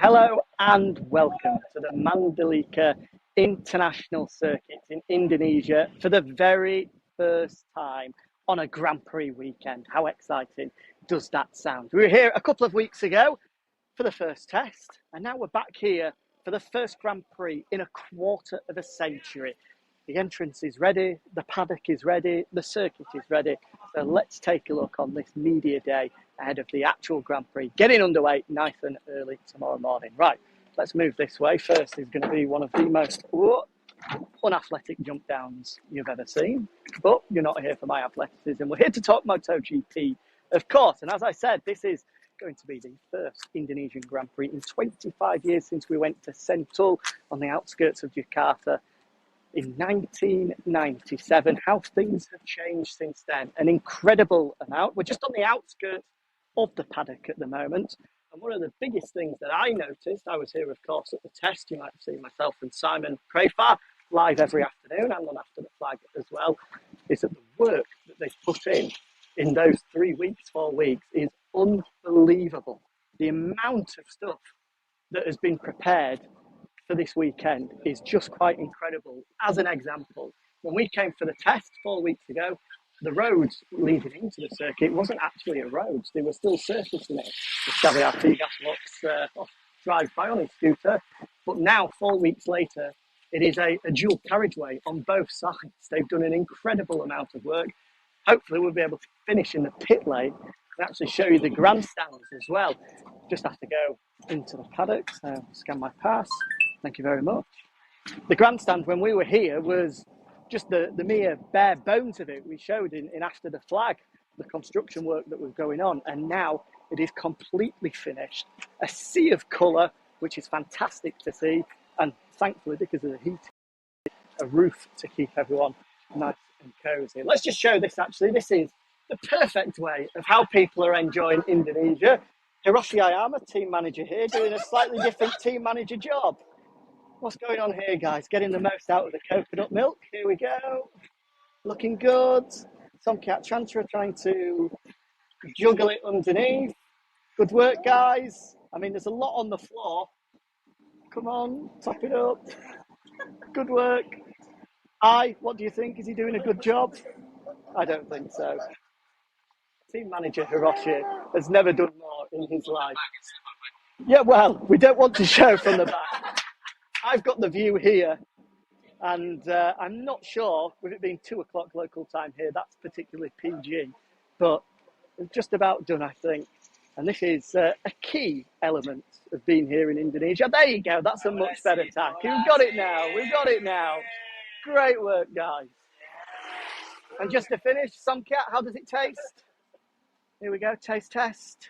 Hello and welcome to the Mandalika International Circuit in Indonesia for the very first time on a Grand Prix weekend. How exciting does that sound? We were here a couple of weeks ago for the first test, and now we're back here for the first Grand Prix in a quarter of a century. The entrance is ready, the paddock is ready, the circuit is ready. So let's take a look on this media day ahead of the actual Grand Prix, getting underway nice and early tomorrow morning. Right, let's move this way. First is going to be one of the most unathletic jump downs you've ever seen. But you're not here for my athleticism. We're here to talk MotoGP, of course. And as I said, this is going to be the first Indonesian Grand Prix in 25 years since we went to Sentul on the outskirts of Jakarta in 1997. How things have changed since then. An incredible amount. We're just on the outskirts of the paddock at the moment. And one of the biggest things that I noticed, I was here, of course, at the test. You might have seen myself and Simon Crafar live every afternoon and on After the Flag as well, is that the work that they've put in those 3 weeks, 4 weeks, is unbelievable. The amount of stuff that has been prepared for this weekend is just quite incredible. As an example, when we came for the test 4 weeks ago, the roads leading into the circuit wasn't actually a road. They were still surfacing it. The Xavier Artigas drives by on his scooter. But now, 4 weeks later, it is a dual carriageway on both sides. They've done an incredible amount of work. Hopefully we'll be able to finish in the pit lane and actually show you the grandstands as well. Just have to go into the paddock, so scan my pass. Thank you very much. The grandstand, when we were here, was just the mere bare bones of it. We showed in After the Flag the construction work that was going on, and now it is completely finished. A sea of colour, which is fantastic to see, and thankfully, because of the heat, a roof to keep everyone nice and cosy. Let's just show this actually. This is the perfect way of how people are enjoying Indonesia. Hiroshi Ayama, team manager here, doing a slightly different team manager job. What's going on here, guys? Getting the most out of the coconut milk. Here we go. Looking good. Tomcat Chantra trying to juggle it underneath. Good work, guys. I mean, there's a lot on the floor. Come on, top it up. Good work. What do you think? Is he doing a good job? I don't think so. Team manager Hiroshi has never done more in his life. Yeah, well, we don't want to show from the back. I've got the view here, and I'm not sure, with it being 2 o'clock local time here, that's particularly PG, but it's just about done, I think. And this is a key element of being here in Indonesia. There you go, that's a much better tack. We've got it now. Great work, guys. And just to finish, Somcat, how does it taste? Here we go, taste test.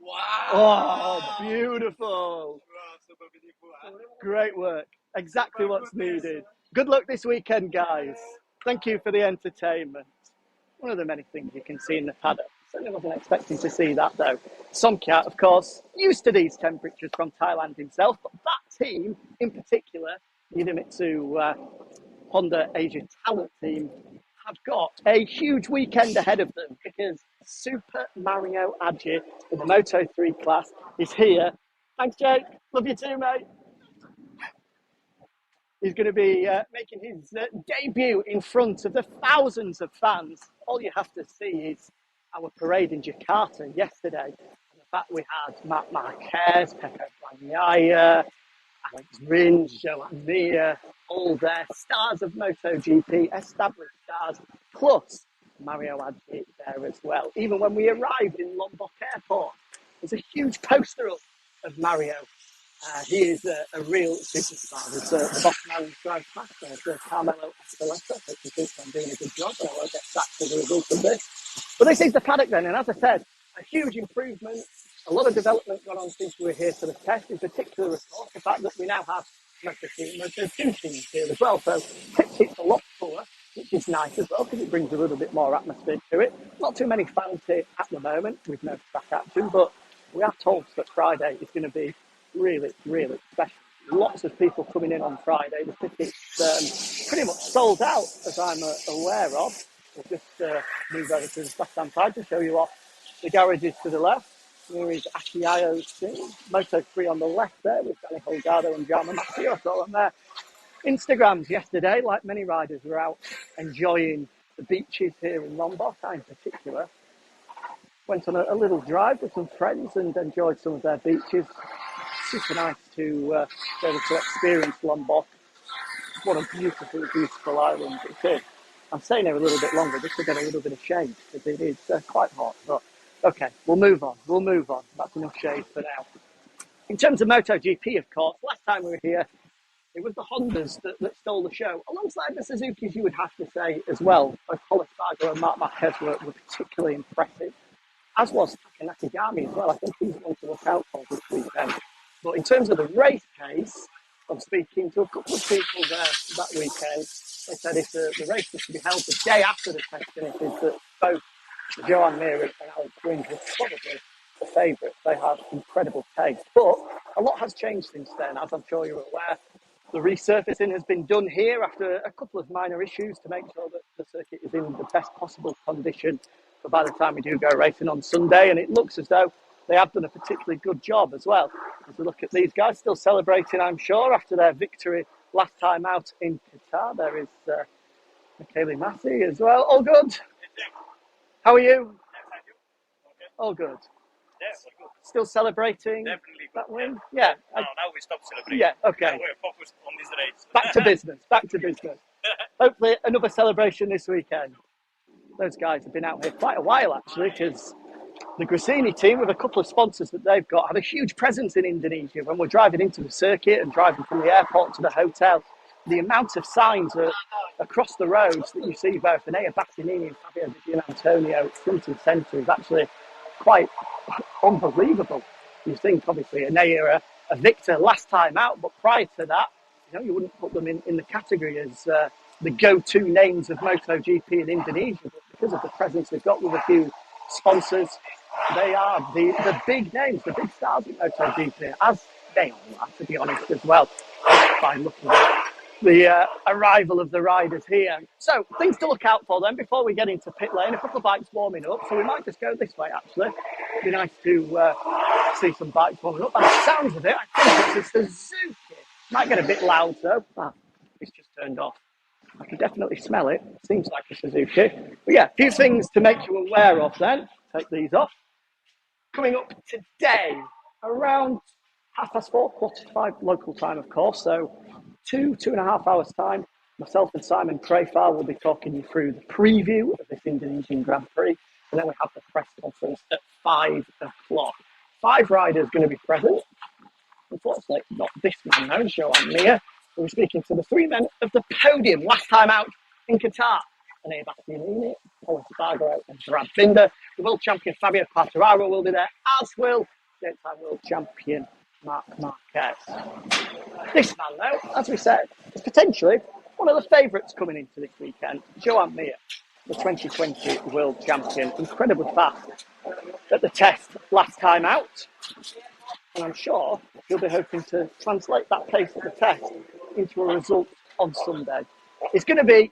Wow! Oh, beautiful. Great work. Exactly what's needed. Good luck this weekend, guys. Thank you for the entertainment. One of the many things you can see in the paddock. Certainly wasn't expecting to see that, though. Somkat, of course, used to these temperatures from Thailand himself, but that team in particular, Idemitsu Honda Asia Talent team, have got a huge weekend ahead of them because Super Mario Adji in the Moto3 class is here. Thanks, Jake. Love you too, mate. He's going to be making his debut in front of the thousands of fans. All you have to see is our parade in Jakarta yesterday. And the fact we had Matt Marquez, Pecco Bagnaia, Alex Rins, Joan Mir, all there, stars of MotoGP, established stars, plus Mario Adji there as well. Even when we arrived in Lombok Airport, there's a huge poster up of Mario. He is a real superstar. There's the boss man drives past there, so Carmelo Espeleta, which he thinks I'm doing a good job, and I won't get sacked as a result of this. But this is the paddock then, and as I said, a huge improvement, a lot of development gone on since we were here for the test, in particular, of course, the fact that we now have Moto2 teams here as well, so it's a lot fuller, which is nice as well, because it brings a little bit more atmosphere to it. Not too many fans here at the moment, with no track action, but we are told that Friday is going to be really, really special. Lots of people coming in on Friday. The tickets pretty much sold out, as I'm aware of. We'll just move over to the left-hand side to show you off the garages to the left. Here is Akiayo's team. Moto3 on the left there with Danny Holgado and Jaume Macios all on there. Instagrams yesterday, like many riders, were out enjoying the beaches here in Lombok. I, in particular, went on a little drive with some friends and enjoyed some of their beaches. Super nice to be able to experience Lombok. What a beautiful, beautiful island it is. I'm staying here a little bit longer just to get a little bit of shade because it is quite hot. But okay, we'll move on. That's enough shade for now. In terms of MotoGP, of course, last time we were here, it was the Hondas that stole the show, alongside the Suzukis, you would have to say as well. Both Paulo Espargaro and Marc Marquez were particularly impressive, as was Taka Nakagami as well. I think he's one to look out for this weekend. But in terms of the race pace, I'm speaking to a couple of people there that weekend. They said if the race was to be held the day after the test finishes, that both Joan Mir and Alex Rins were probably the favourites. They have incredible pace. But a lot has changed since then, as I'm sure you're aware. The resurfacing has been done here after a couple of minor issues to make sure that the circuit is in the best possible condition for by the time we do go racing on Sunday. And it looks as though they have done a particularly good job as well. As we look at these guys, still celebrating, I'm sure, after their victory last time out in Qatar. There is Michele Massi as well. All good? How are you? All good. Yes, good. Still celebrating Definitely that win? Yeah. Now we stop celebrating. Yeah, okay. Now we're focused on this race. Back to business. Hopefully another celebration this weekend. Those guys have been out here quite a while, actually, because the Grassini team, with a couple of sponsors that they've got, have a huge presence in Indonesia. When we're driving into the circuit and driving from the airport to the hotel, the amount of signs are across the roads that you see both Enea Bastianini and Fabio Di Gianantonio front and centre is actually quite unbelievable. You think, obviously, Enea a victor last time out, but prior to that, you wouldn't put them in the category as the go-to names of MotoGP in Indonesia, but because of the presence they've got with a few sponsors, they are the big names, the big stars in MotoGP, as they all are, to be honest, as well, by looking at the arrival of the riders here. So, things to look out for then before we get into pit lane. A couple of bikes warming up, so we might just go this way, actually. It'd be nice to see some bikes warming up. By the sounds of it, I think it's a Suzuki. Might get a bit loud, though. It's just turned off. I can definitely smell it. Seems like a Suzuki. But yeah, a few things to make you aware of then. Take these off. Coming up today, around 4:30, 4:45 local time, of course. So 2.5 hours time, myself and Simon Crayfar will be talking you through the preview of this Indonesian Grand Prix. And then we have the press conference at 5 o'clock. 5 riders going to be present. Unfortunately, not this man now, Joan Mir. We were speaking to the 3 men of the podium last time out in Qatar. Enea Bastianini, Paulo Espargaro and Brad Binder. The world champion Fabio Quartararo will be there, as will daytime world champion Marc Marquez. This man, though, as we said, is potentially one of the favourites coming into this weekend, Joan Mir, the 2020 world champion. Incredibly fast at the test last time out. And I'm sure he'll be hoping to translate that pace at the test into a result on Sunday. It's going to be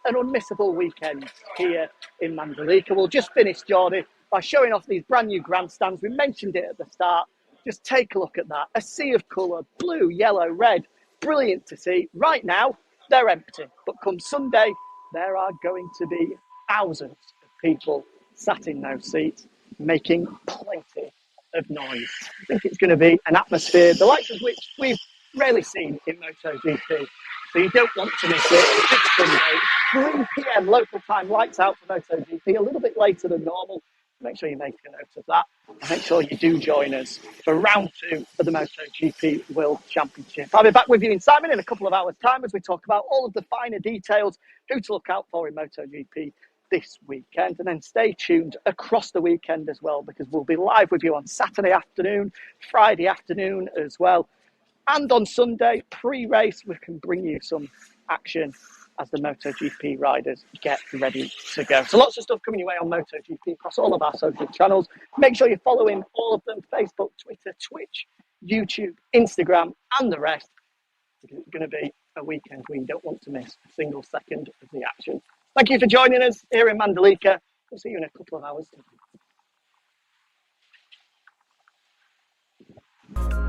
an unmissable weekend here in Mandalika. We'll just finish, Jordy, by showing off these brand new grandstands. We mentioned it at the start. Just take a look at that. A sea of colour, blue, yellow, red. Brilliant to see. Right now, they're empty. But come Sunday, there are going to be thousands of people sat in those seats, making plenty of noise. I think it's going to be an atmosphere, the likes of which we've rarely seen in MotoGP. So you don't want to miss it. It's Sunday, 3 p.m. local time, lights out for MotoGP, a little bit later than normal. Make sure you make a note of that. And make sure you do join us for round 2 of the MotoGP World Championship. I'll be back with you, Simon, in a couple of hours' time as we talk about all of the finer details, who to look out for in MotoGP this weekend. And then stay tuned across the weekend as well, because we'll be live with you on Saturday afternoon, Friday afternoon as well. And on Sunday, pre-race, we can bring you some action as the MotoGP riders get ready to go. So lots of stuff coming your way on MotoGP across all of our social channels. Make sure you're following all of them: Facebook, Twitter, Twitch, YouTube, Instagram, and the rest. It's going to be a weekend we don't want to miss a single second of the action. Thank you for joining us here in Mandalika. We'll see you in a couple of hours. Bye.